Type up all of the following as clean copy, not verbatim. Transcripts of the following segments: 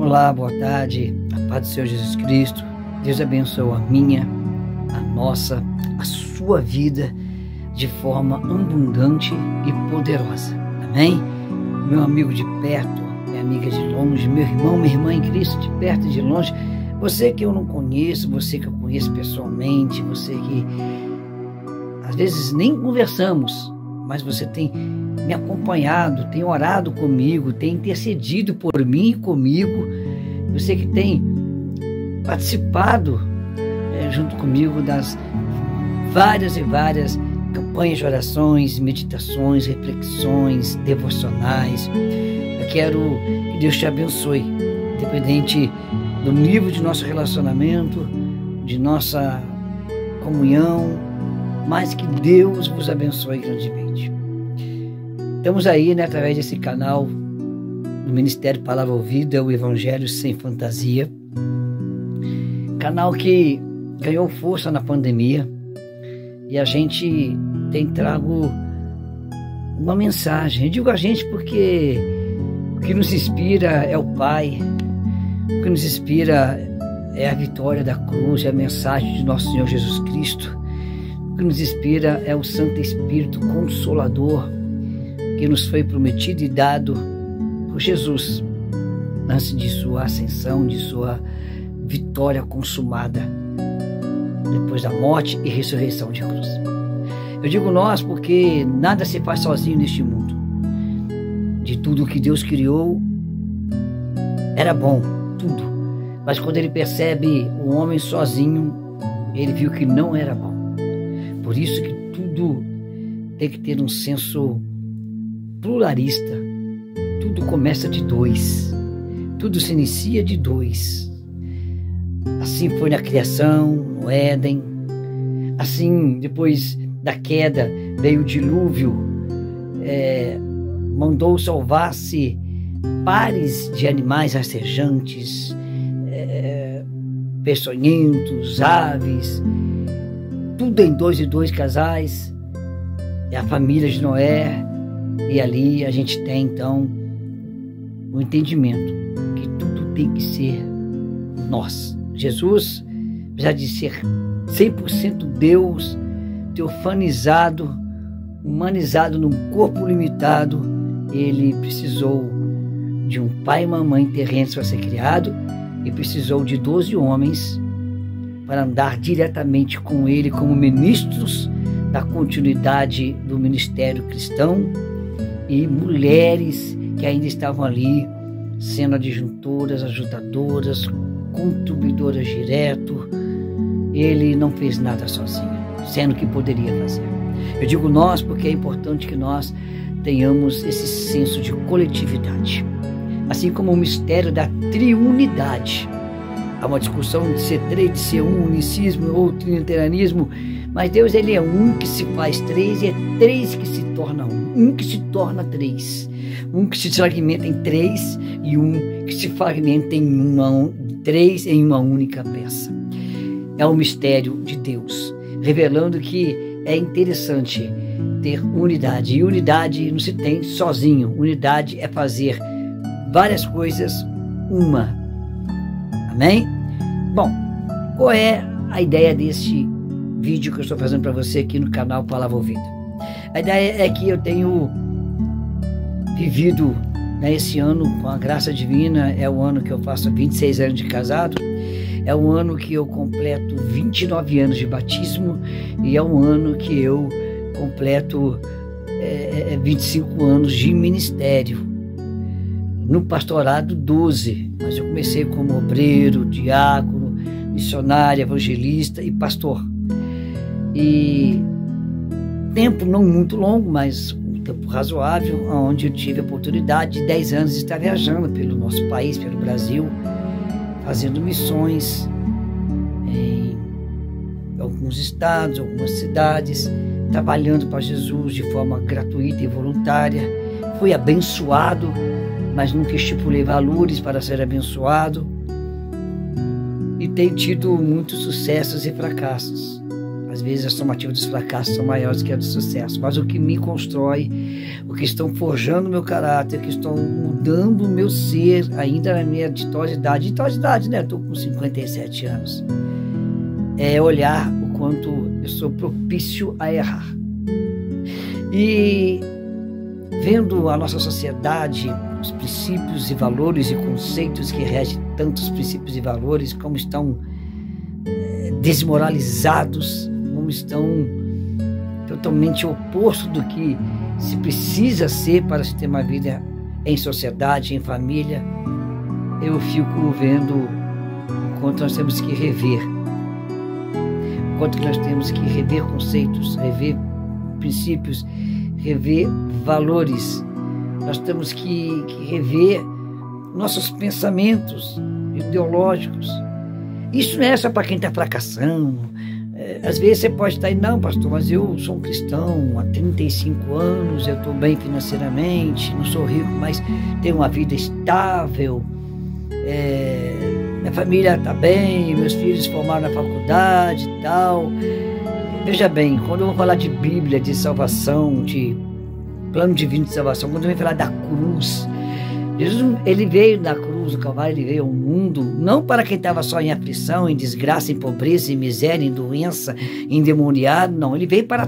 Olá, boa tarde, a paz do Senhor Jesus Cristo. Deus abençoe a minha, a nossa, a sua vida de forma abundante e poderosa. Amém? Meu amigo de perto, minha amiga de longe, meu irmão, minha irmã em Cristo, de perto e de longe, você que eu não conheço, você que eu conheço pessoalmente, você que às vezes nem conversamos, mas você tem me acompanhado, tem orado comigo, tem intercedido por mim e comigo, você que tem participado junto comigo das várias e várias campanhas de orações, meditações, reflexões, devocionais. Eu quero que Deus te abençoe, independente do nível de nosso relacionamento, de nossa comunhão, mas que Deus vos abençoe grandemente. Estamos aí, através desse canal do Ministério Palavra Ouvida, o Evangelho Sem Fantasia, canal que ganhou força na pandemia, e a gente tem trago uma mensagem. Eu digo a gente porque o que nos inspira é o Pai, o que nos inspira é a vitória da cruz, é a mensagem de nosso Senhor Jesus Cristo. O que nos inspira é o Santo Espírito Consolador, que nos foi prometido e dado por Jesus antes de sua ascensão, de sua vitória consumada, depois da morte e ressurreição de cruz. Eu digo nós porque nada se faz sozinho neste mundo. De tudo que Deus criou, era bom, tudo. Mas quando ele percebe o homem sozinho, ele viu que não era bom. Por isso que tudo tem que ter um senso pluralista. Tudo começa de dois. Tudo se inicia de dois. Assim foi na criação, no Éden. Assim, depois da queda, veio o dilúvio. Mandou salvar-se pares de animais rastejantes, peçonhentos, aves, tudo em dois e dois casais. É a família de Noé. E ali a gente tem, então, o entendimento que tudo tem que ser nós. Jesus, apesar de ser 100% Deus, teofanizado, humanizado num corpo limitado, ele precisou de um pai e uma mãe terrenos para ser criado e precisou de 12 homens para andar diretamente com ele como ministros da continuidade do ministério cristão, e mulheres que ainda estavam ali sendo adjuntoras, ajudadoras, contribuidoras direto. Ele não fez nada sozinho, sendo que poderia fazer. Eu digo nós porque é importante que nós tenhamos esse senso de coletividade, assim como o mistério da triunidade. Há uma discussão de ser três, de ser um, unicismo ou trinitarianismo, mas Deus, ele é um que se faz três, e é três que se torna um que se torna três, um que se fragmenta em três e um que se fragmenta em três em uma única peça. É o mistério de Deus, revelando que é interessante ter unidade, e unidade não se tem sozinho. Unidade é fazer várias coisas uma. Amém? Bom, qual é a ideia deste vídeo que eu estou fazendo para você aqui no canal Palavra Ouvida? A ideia é que eu tenho vivido esse ano, com a graça divina, é o ano que eu faço 26 anos de casado, é o ano que eu completo 29 anos de batismo, e é o ano que eu completo 25 anos de ministério. No pastorado 12, mas eu comecei como obreiro, diácono, missionário, evangelista e pastor. E tempo não muito longo, mas um tempo razoável, onde eu tive a oportunidade de 10 anos de estar viajando pelo nosso país, pelo Brasil, fazendo missões em alguns estados, algumas cidades, trabalhando para Jesus de forma gratuita e voluntária. Fui abençoado, mas nunca estipulei valores para ser abençoado, e tenho tido muitos sucessos e fracassos. Às Às vezes a somativa dos fracassos são maiores que a do sucesso, mas o que me constrói, o que estão forjando o meu caráter, o que estão mudando o meu ser, ainda na minha ditosidade, né? Estou com 57 anos, é olhar o quanto eu sou propício a errar. E vendo a nossa sociedade, os princípios e valores e conceitos que regem tantos princípios e valores, como estão desmoralizados, como estão totalmente oposto do que se precisa ser para se ter uma vida em sociedade, em família, eu fico vendo o quanto nós temos que rever, o quanto nós temos que rever conceitos, rever princípios, rever valores. Nós temos que rever nossos pensamentos ideológicos. Isso não é só para quem está fracassando. Às vezes você pode estar aí, não, pastor, mas eu sou um cristão há 35 anos, eu estou bem financeiramente, não sou rico, mas tenho uma vida estável, minha família está bem, meus filhos formaram na faculdade e tal. Veja bem, quando eu vou falar de Bíblia, de salvação, de plano divino de salvação, quando eu venho falar da cruz, Jesus, ele veio da cruz do Calvário, ele veio ao mundo, não para quem estava só em aflição, em desgraça, em pobreza, em miséria, em doença, endemoniado, não. Ele veio para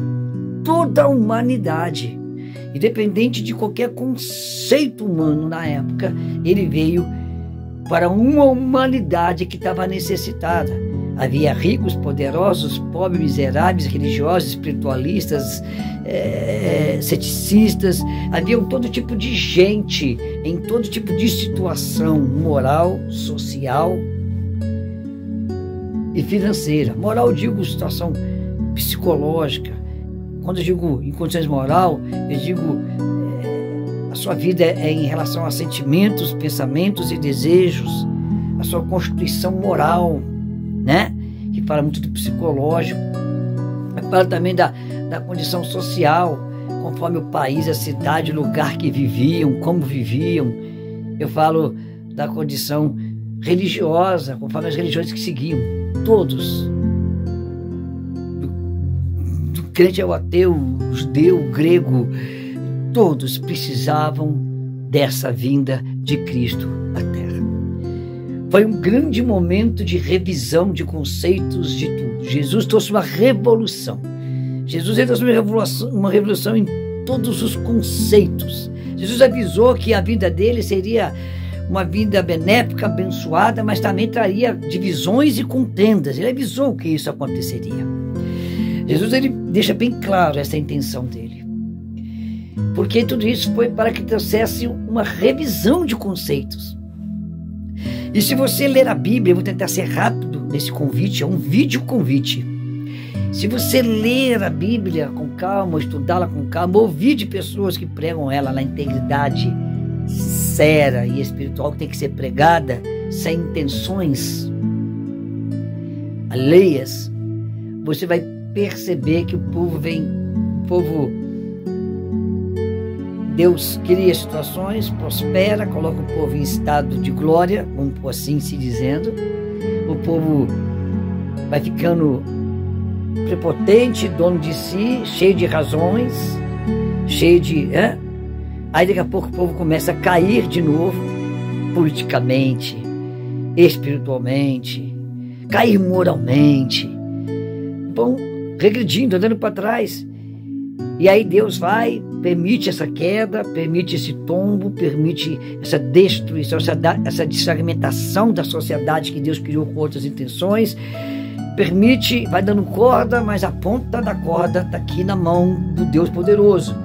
toda a humanidade. Independente de qualquer conceito humano na época, ele veio para uma humanidade que estava necessitada. Havia ricos, poderosos, pobres, miseráveis, religiosos, espiritualistas, ceticistas. Havia todo tipo de gente, em todo tipo de situação moral, social e financeira. Moral, digo, situação psicológica. Quando eu digo em condições moral, eu digo a sua vida é em relação a sentimentos, pensamentos e desejos, a sua constituição moral, né? Que fala muito do psicológico, fala também da condição social, conforme o país, a cidade, o lugar que viviam, como viviam. Eu falo da condição religiosa, conforme as religiões que seguiam, todos, do crente ao ateu, judeu, grego, todos precisavam dessa vinda de Cristo à Terra. Foi um grande momento de revisão de conceitos de tudo. Jesus trouxe uma revolução. Jesus trouxe uma revolução em todos os conceitos. Jesus avisou que a vida dele seria uma vida benéfica, abençoada, mas também traria divisões e contendas. Ele avisou que isso aconteceria. Jesus, ele deixa bem claro essa intenção dele. Porque tudo isso foi para que trouxesse uma revisão de conceitos. E se você ler a Bíblia, eu vou tentar ser rápido nesse convite, é um vídeo convite. Se você ler a Bíblia com calma, estudá-la com calma, ouvir de pessoas que pregam ela na integridade sincera e espiritual que tem que ser pregada, sem intenções alheias, você vai perceber que Deus cria situações, prospera, coloca o povo em estado de glória, vamos por assim se dizendo. O povo vai ficando prepotente, dono de si, cheio de razões, cheio de... Aí daqui a pouco o povo começa a cair de novo, politicamente, espiritualmente, cair moralmente. Vão regredindo, andando para trás. E aí Deus vai, permite essa queda, permite esse tombo, permite essa destruição, essa desfragmentação da sociedade que Deus criou com outras intenções. Permite, vai dando corda, mas a ponta da corda está aqui na mão do Deus poderoso.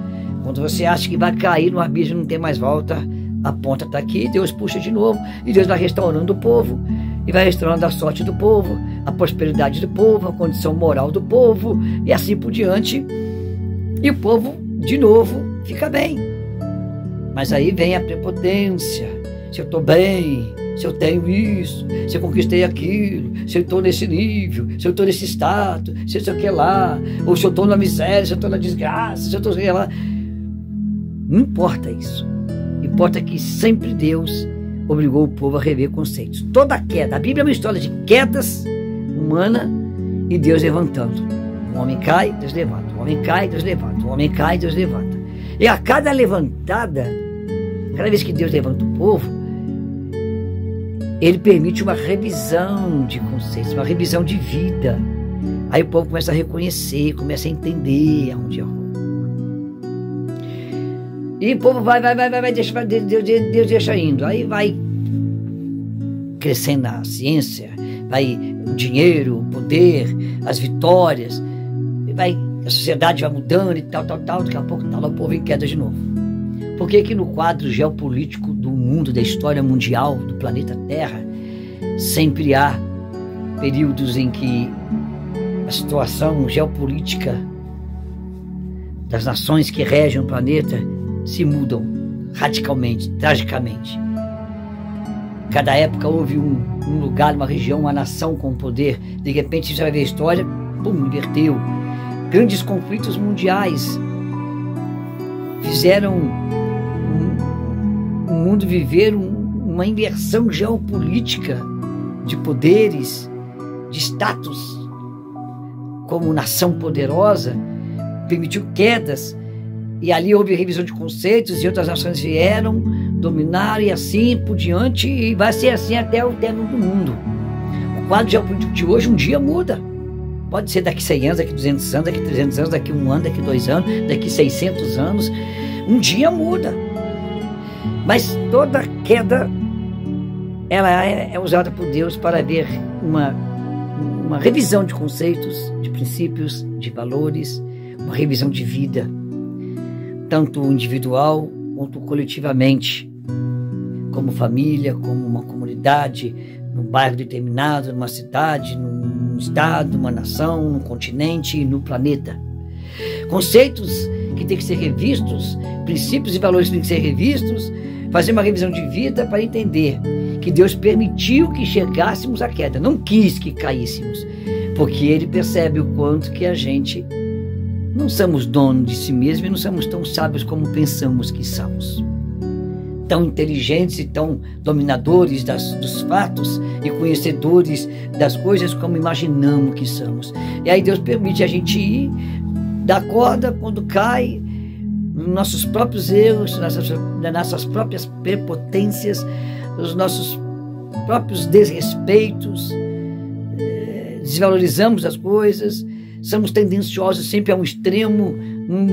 Quando você acha que vai cair no abismo e não tem mais volta, a ponta está aqui, Deus puxa de novo, e Deus vai restaurando o povo, e vai restaurando a sorte do povo, a prosperidade do povo, a condição moral do povo, e assim por diante. E o povo, de novo, fica bem. Mas aí vem a prepotência. Se eu estou bem, se eu tenho isso, se eu conquistei aquilo, se eu estou nesse nível, se eu estou nesse status, se eu sei o que lá, ou se eu estou na miséria, se eu estou na desgraça, se eu estou lá. Não importa isso. Importa que sempre Deus obrigou o povo a rever conceitos. Toda queda, a Bíblia é uma história de quedas humanas e Deus levantando. O homem cai, Deus levanta. O homem cai, Deus levanta. O homem cai, Deus levanta. E a cada levantada, cada vez que Deus levanta o povo, Ele permite uma revisão de conceitos, uma revisão de vida. Aí o povo começa a reconhecer, começa a entender aonde errou. E o povo vai, Deus deixa indo. Aí vai crescendo a ciência, vai o dinheiro, o poder, as vitórias, e a sociedade vai mudando e tal. Daqui a pouco tá lá o povo em queda de novo. Por que que no quadro geopolítico do mundo, da história mundial, do planeta Terra, sempre há períodos em que a situação geopolítica das nações que regem o planeta se mudam radicalmente, tragicamente? Cada época houve um lugar, uma região, uma nação com poder. De repente você vai ver a história, pum, inverteu. Grandes conflitos mundiais fizeram o mundo viver uma inversão geopolítica de poderes, de status como nação poderosa, permitiu quedas, e ali houve revisão de conceitos e outras nações vieram, dominaram e assim por diante, e vai ser assim até o término do mundo. O quadro geopolítico de hoje um dia muda. Pode ser daqui 100 anos, daqui 200 anos, daqui 300 anos, daqui 1 ano, daqui 2 anos, daqui 600 anos. Um dia muda. Mas toda queda, ela é usada por Deus para ver uma revisão de conceitos, de princípios, de valores, uma revisão de vida, tanto individual quanto coletivamente, como família, como uma comunidade, num bairro determinado, numa cidade, num estado, numa nação, num continente e no planeta. Conceitos que têm que ser revistos, princípios e valores que têm que ser revistos, fazer uma revisão de vida para entender que Deus permitiu que chegássemos à queda, não quis que caíssemos, porque Ele percebe o quanto que a gente não somos donos de si mesmo e não somos tão sábios como pensamos que somos. Tão inteligentes e tão dominadores dos fatos e conhecedores das coisas como imaginamos que somos. E aí Deus permite a gente ir, dar corda quando cai, nos nossos próprios erros, nas nossas próprias prepotências, nos nossos próprios desrespeitos, desvalorizamos as coisas, somos tendenciosos sempre a um extremo,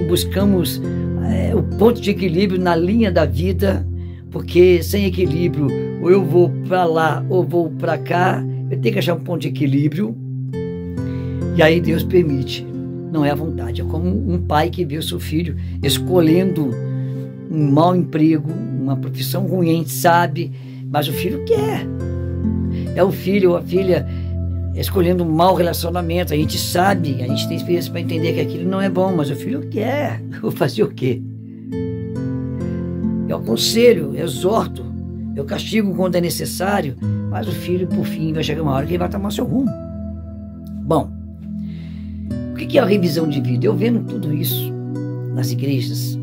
buscamos o ponto de equilíbrio na linha da vida, porque sem equilíbrio, ou eu vou para lá ou vou para cá, eu tenho que achar um ponto de equilíbrio, e aí Deus permite, não é a vontade. É como um pai que vê o seu filho escolhendo um mau emprego, uma profissão ruim, a gente sabe, mas o filho quer. É o filho ou a filha escolhendo um mau relacionamento, a gente sabe, a gente tem experiência para entender que aquilo não é bom, mas o filho quer. Vou fazer o quê? Eu aconselho, eu exorto, eu castigo quando é necessário, mas o filho, por fim, vai chegar uma hora que ele vai tomar seu rumo. Bom, o que é a revisão de vida? Eu vendo tudo isso nas igrejas,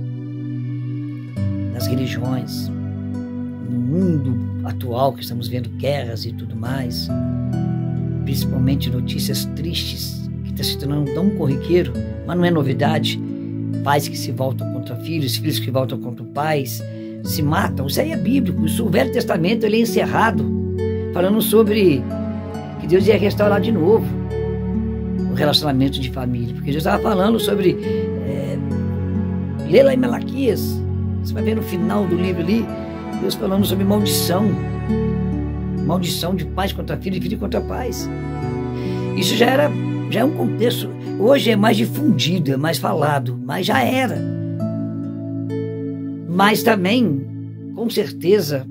nas religiões, no mundo atual que estamos vendo guerras e tudo mais, principalmente notícias tristes, que está se tornando tão corriqueiro, mas não é novidade. Pais que se voltam contra filhos, filhos que voltam contra pais, se matam. Isso aí é bíblico. Isso, o Velho Testamento ele é encerrado, falando sobre que Deus ia restaurar de novo o relacionamento de família. Porque Deus estava falando sobre... lê lá em Malaquias, você vai ver no final do livro ali, Deus falando sobre maldição. Maldição de pais contra filhos e filhos contra pais. Isso já é um contexto. Hoje é mais difundido, é mais falado, mas já era. Mas também, com certeza,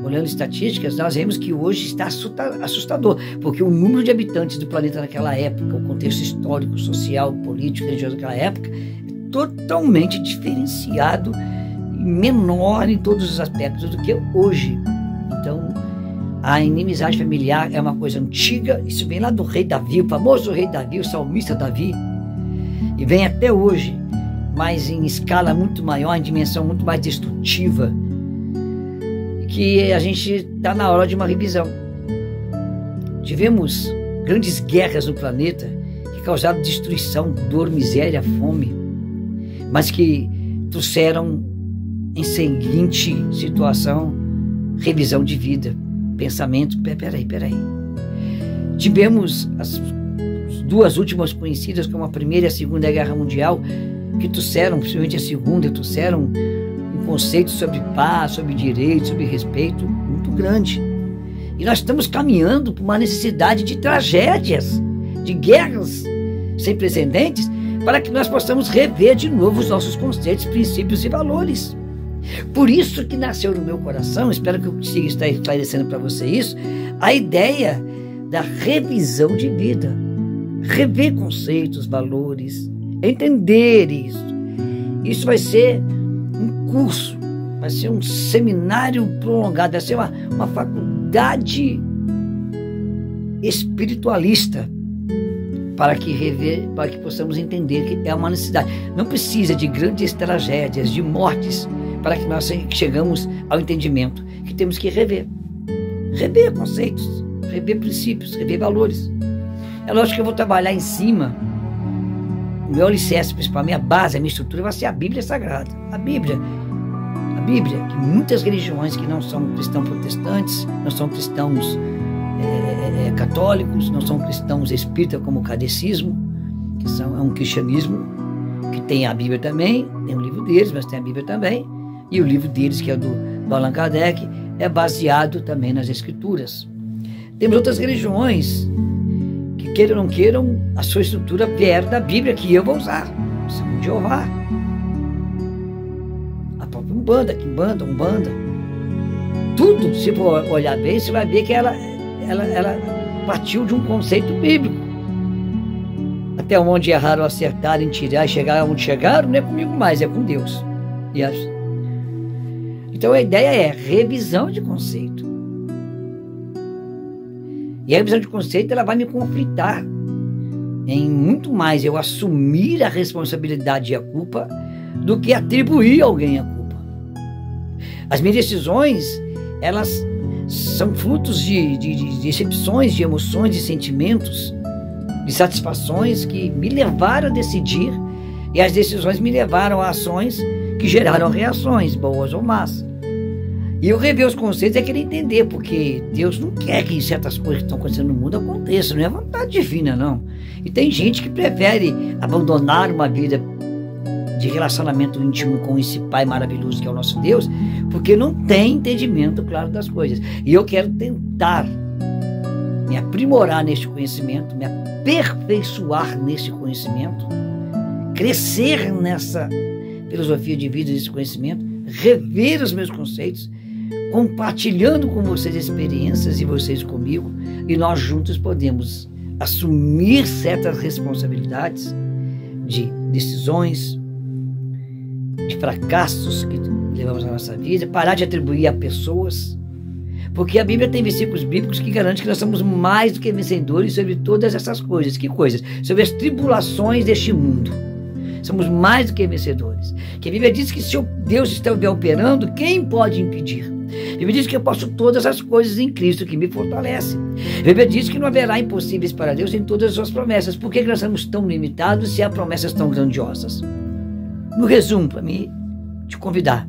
olhando estatísticas, nós vemos que hoje está assustador, porque o número de habitantes do planeta naquela época, o contexto histórico, social, político, religioso daquela época, é totalmente diferenciado e menor em todos os aspectos do que hoje. Então, a inimizade familiar é uma coisa antiga, isso vem lá do rei Davi, o famoso rei Davi, o salmista Davi, e vem até hoje, mas em escala muito maior, em dimensão muito mais destrutiva, que a gente está na hora de uma revisão. Tivemos grandes guerras no planeta que causaram destruição, dor, miséria, fome, mas que trouxeram em seguinte situação revisão de vida, pensamento. Peraí. Tivemos as duas últimas conhecidas como a Primeira e a Segunda Guerra Mundial, que trouxeram, principalmente a Segunda, trouxeram um conceito sobre paz, sobre direito, sobre respeito muito grande. E nós estamos caminhando por uma necessidade de tragédias, de guerras sem precedentes, para que nós possamos rever de novo os nossos conceitos, princípios e valores. Por isso que nasceu no meu coração, espero que eu consiga estar esclarecendo para você isso, a ideia da revisão de vida. Rever conceitos, valores, entender isso. Isso vai ser um curso, vai ser um seminário prolongado, vai ser uma faculdade espiritualista para que possamos entender que é uma necessidade. Não precisa de grandes tragédias, de mortes, para que nós chegamos ao entendimento que temos que rever conceitos, rever princípios, rever valores. É lógico que eu vou trabalhar em cima, o meu alicerce principal, a minha base, a minha estrutura vai ser a Bíblia Sagrada. A Bíblia, que muitas religiões que não são cristãos protestantes, não são cristãos católicos, não são cristãos espíritas como o catecismo, que é um cristianismo que tem a Bíblia também, tem o livro deles, mas tem a Bíblia também, e o livro deles, que é do Allan Kardec, é baseado também nas Escrituras. Temos outras religiões que, queiram ou não queiram, a sua estrutura vier da Bíblia, que eu vou usar. São de Jeová, a própria Umbanda. Tudo, se for olhar bem, você vai ver que ela partiu de um conceito bíblico. Até onde erraram, acertaram, tirar e chegaram onde chegaram, não é comigo mais, é com Deus. Então a ideia é revisão de conceito. E a revisão de conceito, ela vai me conflitar em muito mais eu assumir a responsabilidade e a culpa do que atribuir a alguém a culpa. As minhas decisões, elas são frutos de decepções, de emoções, de sentimentos, de satisfações que me levaram a decidir, e as decisões me levaram a ações que geraram reações, boas ou más. E eu rever os conceitos é querer entender, porque Deus não quer que certas coisas que estão acontecendo no mundo aconteçam, não é vontade divina, não. E tem gente que prefere abandonar uma vida de relacionamento íntimo com esse Pai maravilhoso que é o nosso Deus, porque não tem entendimento claro das coisas. E eu quero tentar me aprimorar neste conhecimento, me aperfeiçoar nesse conhecimento, crescer nessa filosofia de vida, desse conhecimento, rever os meus conceitos, compartilhando com vocês experiências e vocês comigo, e nós juntos podemos assumir certas responsabilidades de decisões, de fracassos que levamos na nossa vida, parar de atribuir a pessoas, porque a Bíblia tem versículos bíblicos que garantem que nós somos mais do que vencedores sobre todas essas coisas. Que coisas? Sobre as tribulações deste mundo. Somos mais do que vencedores. Que a Bíblia diz que se Deus estiver operando, quem pode impedir? A Bíblia diz que eu posso todas as coisas em Cristo que me fortalece. A Bíblia diz que não haverá impossíveis para Deus em todas as suas promessas. Por que nós somos tão limitados se há promessas tão grandiosas? No resumo, para mim, te convidar.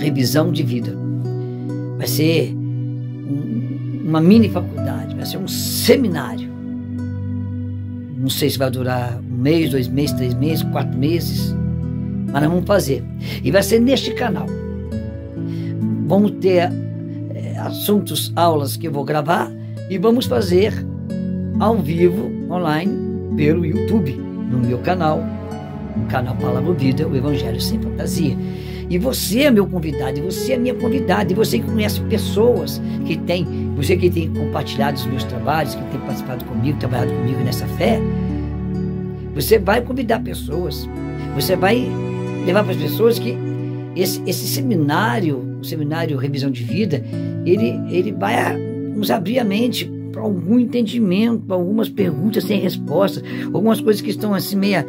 Revisão de vida. Vai ser uma mini faculdade, vai ser um seminário. Não sei se vai durar 1 mês, 2 meses, 3 meses, 4 meses, mas nós vamos fazer. E vai ser neste canal. Vamos ter assuntos, aulas que eu vou gravar e vamos fazer ao vivo, online, pelo YouTube, no meu canal, o canal Palavra Vida, o Evangelho Sem Fantasia. E você é meu convidado, e você é minha convidada, e você que conhece pessoas que tem, você que tem compartilhado os meus trabalhos, que tem participado comigo, trabalhado comigo nessa fé, você vai convidar pessoas, você vai levar para as pessoas que esse seminário, o seminário Revisão de Vida, ele vai nos abrir a mente para algum entendimento, para algumas perguntas sem respostas, algumas coisas que estão assim meia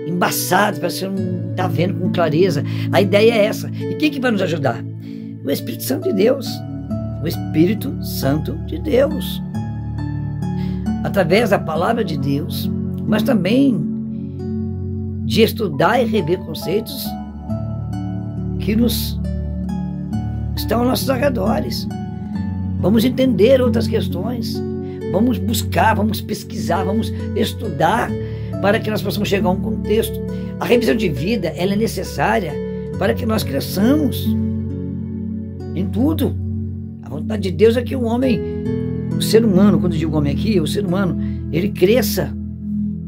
embaçadas, para você não estar vendo com clareza. A ideia é essa. E quem que vai nos ajudar? O Espírito Santo de Deus. O Espírito Santo de Deus. através da palavra de Deus, mas também de estudar e rever conceitos que estão aos nossos arredores. Vamos entender outras questões, vamos buscar, vamos pesquisar, vamos estudar para que nós possamos chegar a um contexto. A revisão de vida, ela é necessária para que nós cresçamos em tudo. A vontade de Deus é que o homem, o ser humano, quando eu digo homem aqui, o ser humano, ele cresça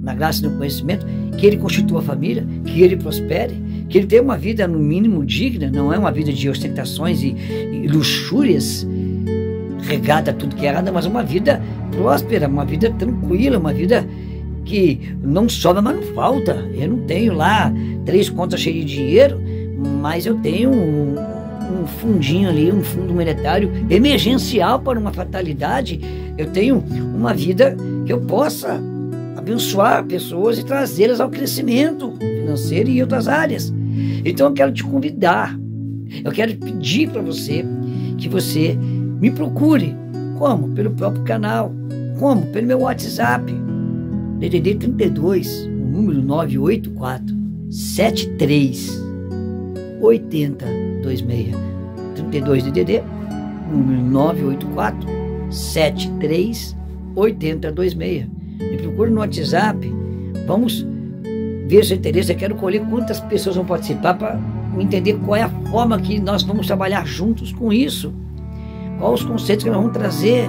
na graça e no conhecimento, que ele constitua a família, que ele prospere, que ele tenha uma vida no mínimo digna, não é uma vida de ostentações e luxúrias, regada a tudo que é errado, mas uma vida próspera, uma vida tranquila, uma vida que não sobra, mas não falta. Eu não tenho lá 3 contas cheias de dinheiro, mas eu tenho um fundinho ali, um fundo monetário emergencial para uma fatalidade. Eu tenho uma vida que eu possa abençoar pessoas e trazê-las ao crescimento financeiro e em outras áreas. Então eu quero te convidar, eu quero pedir para você que você me procure. Como? Pelo próprio canal. Como? Pelo meu WhatsApp. DDD 32, o número 984 73 80 26. 32 DDD, número 984 73 80 26. Me procure no WhatsApp. Vamos ver seu interesse. Eu quero colher quantas pessoas vão participar para entender qual é a forma que nós vamos trabalhar juntos com isso. Quais os conceitos que nós vamos trazer.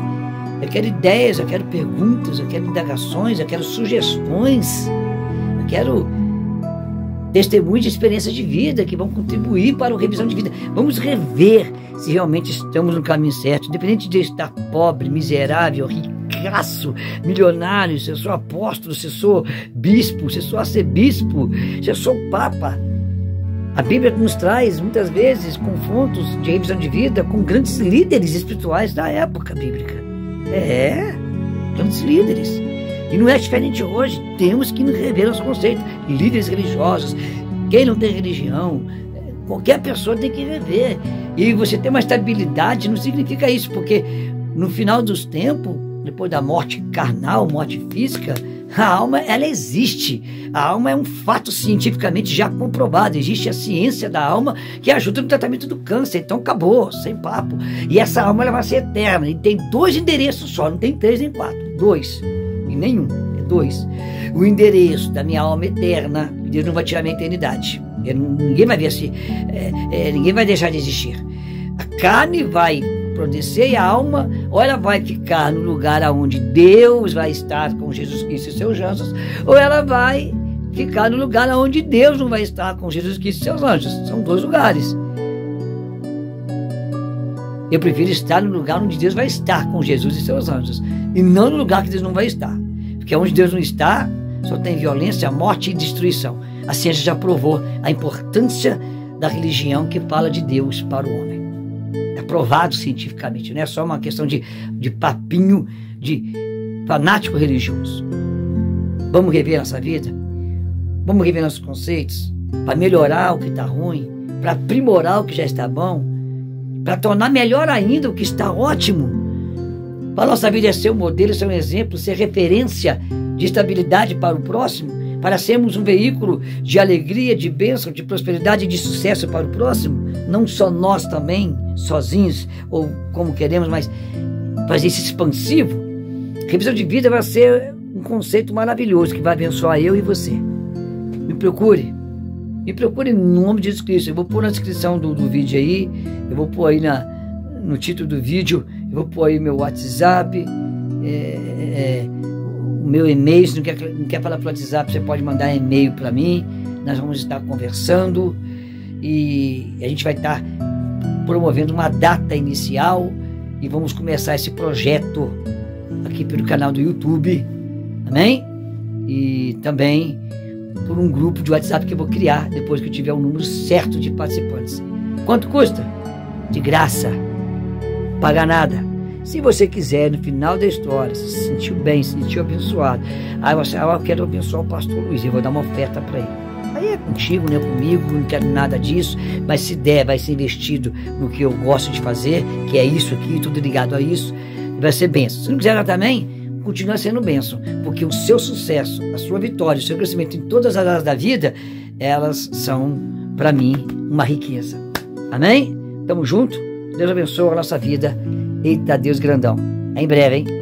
Eu quero ideias, eu quero perguntas, eu quero indagações, eu quero sugestões, eu quero testemunhos de experiência de vida que vão contribuir para a revisão de vida. Vamos rever se realmente estamos no caminho certo, independente de estar pobre, miserável, ricaço, milionário, se eu sou apóstolo, se eu sou bispo, se eu sou arcebispo, se eu sou papa. A Bíblia nos traz, muitas vezes, confrontos de revisão de vida com grandes líderes espirituais da época bíblica. Grandes líderes. E não é diferente hoje. Temos que rever os conceitos. Líderes religiosos, quem não tem religião, qualquer pessoa tem que rever. E você ter uma estabilidade não significa isso, porque no final dos tempos, depois da morte carnal, morte física, a alma, ela existe. A alma é um fato cientificamente já comprovado. Existe a ciência da alma que ajuda no tratamento do câncer. Então acabou, sem papo. E essa alma, ela vai ser eterna. E tem 2 endereços só, não tem 3 nem 4. 2. E nenhum, é 2. O endereço da minha alma eterna, Deus não vai tirar a minha eternidade. Ninguém vai ver assim. Ninguém vai deixar de existir. A carne vai descer e a alma, ou ela vai ficar no lugar onde Deus vai estar com Jesus Cristo e seus anjos, ou ela vai ficar no lugar onde Deus não vai estar com Jesus Cristo e seus anjos. São 2 lugares. Eu prefiro estar no lugar onde Deus vai estar com Jesus e seus anjos, e não no lugar que Deus não vai estar, porque onde Deus não está só tem violência, morte e destruição. A ciência já provou a importância da religião que fala de Deus para o homem. É provado cientificamente, não é só uma questão de papinho, de fanático religioso. Vamos rever nossa vida, vamos rever nossos conceitos, para melhorar o que está ruim, para aprimorar o que já está bom, para tornar melhor ainda o que está ótimo. Para a nossa vida ser um modelo, ser um exemplo, ser referência de estabilidade para o próximo, para sermos um veículo de alegria, de bênção, de prosperidade e de sucesso para o próximo. Não só nós também, sozinhos, ou como queremos, mas fazer isso expansivo. Revisão de vida vai ser um conceito maravilhoso que vai abençoar eu e você. Me procure no nome de Jesus Cristo. Eu vou pôr na descrição do vídeo aí, eu vou pôr aí no título do vídeo, eu vou pôr aí meu WhatsApp, o meu e-mail. Se não quer falar pelo WhatsApp, você pode mandar e-mail para mim. Nós vamos estar conversando e a gente vai estar promovendo uma data inicial e vamos começar esse projeto aqui pelo canal do YouTube, amém? E também por um grupo de WhatsApp que eu vou criar depois que eu tiver um número certo de participantes. Quanto custa? De graça, paga nada. Se você quiser, no final da história, se sentiu bem, se sentiu abençoado, aí você, eu quero abençoar o pastor Luiz, eu vou dar uma oferta para ele. Aí é contigo, não é comigo, não quero nada disso, mas se der, vai ser investido no que eu gosto de fazer, que é isso aqui, tudo ligado a isso, vai ser bênção. Se não quiser também, continua sendo bênção, porque o seu sucesso, a sua vitória, o seu crescimento em todas as áreas da vida, elas são, para mim, uma riqueza. Amém? Tamo junto? Deus abençoe a nossa vida. Eita Deus grandão. Em breve, hein?